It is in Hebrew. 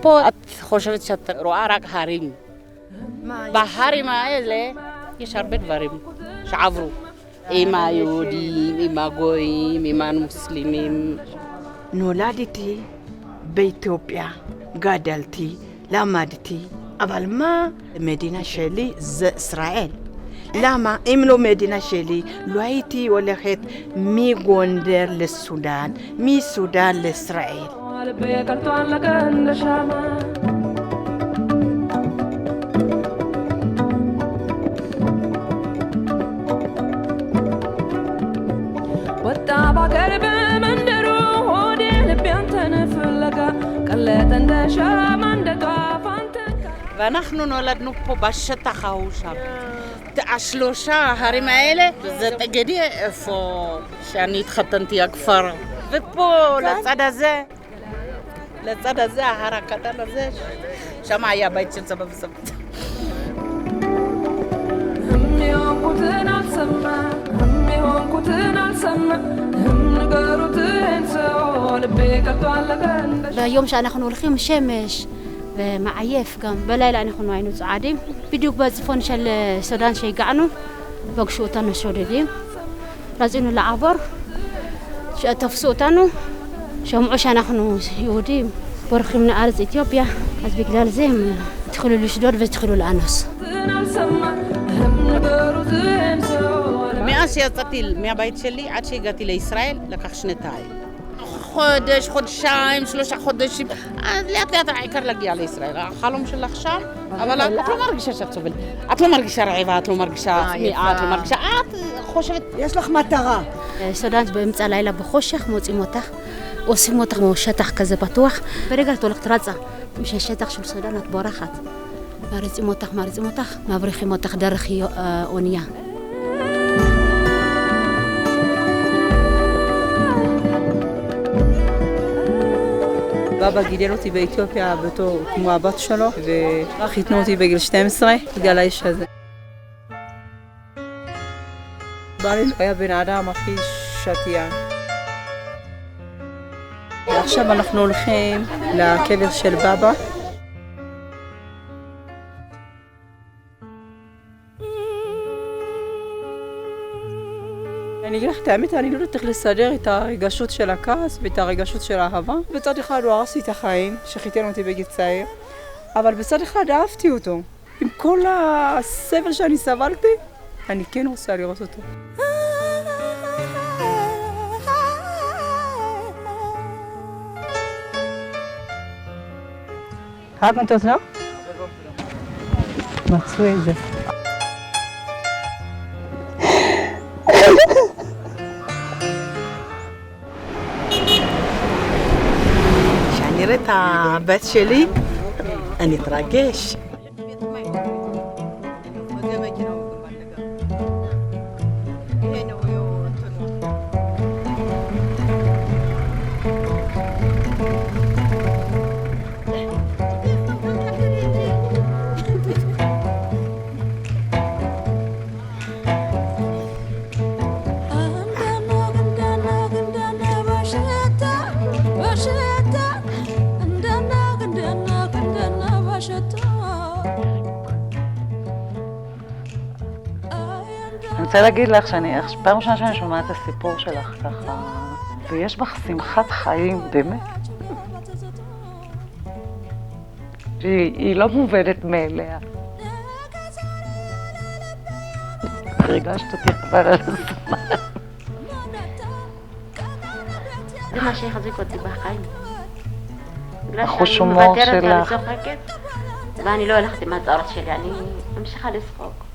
פה את חושבת שאת רואה רק הרים. בהרים האלה יש הרבה דברים שעברו. עם היהודים, עם הגויים, עם המוסלמים. נולדתי באתיופיה, גדלתי, למדתי, אבל מה? המדינה שלי זה ישראל. למה? אם לא מדינה שלי, לא הייתי הולכת מגונדר לסודן, מסודן לישראל. ואנחנו נולדנו פה בשטח ההוא שם. השלושה ההרים האלה, זה תגידי איפה שאני התחתנתי הכפר. ופה לצד הזה, ההר הקטן הזה, שם היה בית של סבא וסבתא. והיום שאנחנו הולכים שמש ומעייף גם, בלילה אנחנו היינו צעדים, בדיוק בצפון של סודן שהגענו, פגשו אותנו שודדים, רצינו לעבור, תפסו אותנו, שמעו שאנחנו יהודים, בורחים לארץ אתיופיה, אז בגלל זה הם התחילו לשדוד והתחילו לאנוס. מאז שיצאתי מהבית שלי עד שהגעתי לישראל לקח שנתיים. חודש, חודשיים, 3 חודשים, לאט לאט העיקר להגיע לישראל. החלום שלך שם, אבל את לא מרגישה שאת סובלת. את לא מרגישה רעיבה, את לא מרגישה צמאה, את לא מרגישה, את חושבת... יש לך מטרה. סודן באמצע הלילה בחושך, מוצאים אותך, עושים אותך משטח כזה פתוח. ברגע את הולכת רצה, מששטח של סודן את בורחת. מריצים אותך, מבריחים אותך דרך אונייה. בבא גידל אותי באתיופיה בתור כמו הבת שלו, וחיתנו אותי בגיל 12 בגלל האיש הזה. בעלי היה בן אדם הכי שתיין. ועכשיו אנחנו הולכים לקבר של בבא. אני אגיד לך את האמת, אני לא יודעת איך לסדר את הרגשות של הכעס ואת הרגשות של האהבה. בצד אחד הוא הרס לי את החיים, שחיתן אותי בגיל צעיר, אבל בצד אחד אהבתי אותו. עם כל הסבל שאני סבלתי, אני כן רוצה לראות אותו. ראקנטות, לא? מצאו את זה. כשאני אראה את הבת שלי, אני אתרגש. אני רוצה להגיד לך שאני, פעם ראשונה שאני שומעת את הסיפור שלך ככה, ויש בך שמחת חיים, באמת. שהיא לא מובנת מאליה. הרגשת אותי חבל על הזמן. זה מה שהחזיק אותי בחיים. החוש הומור שלך. ואני לא הלכתי מהצערות שלי, אני ממשיכה לשחוק.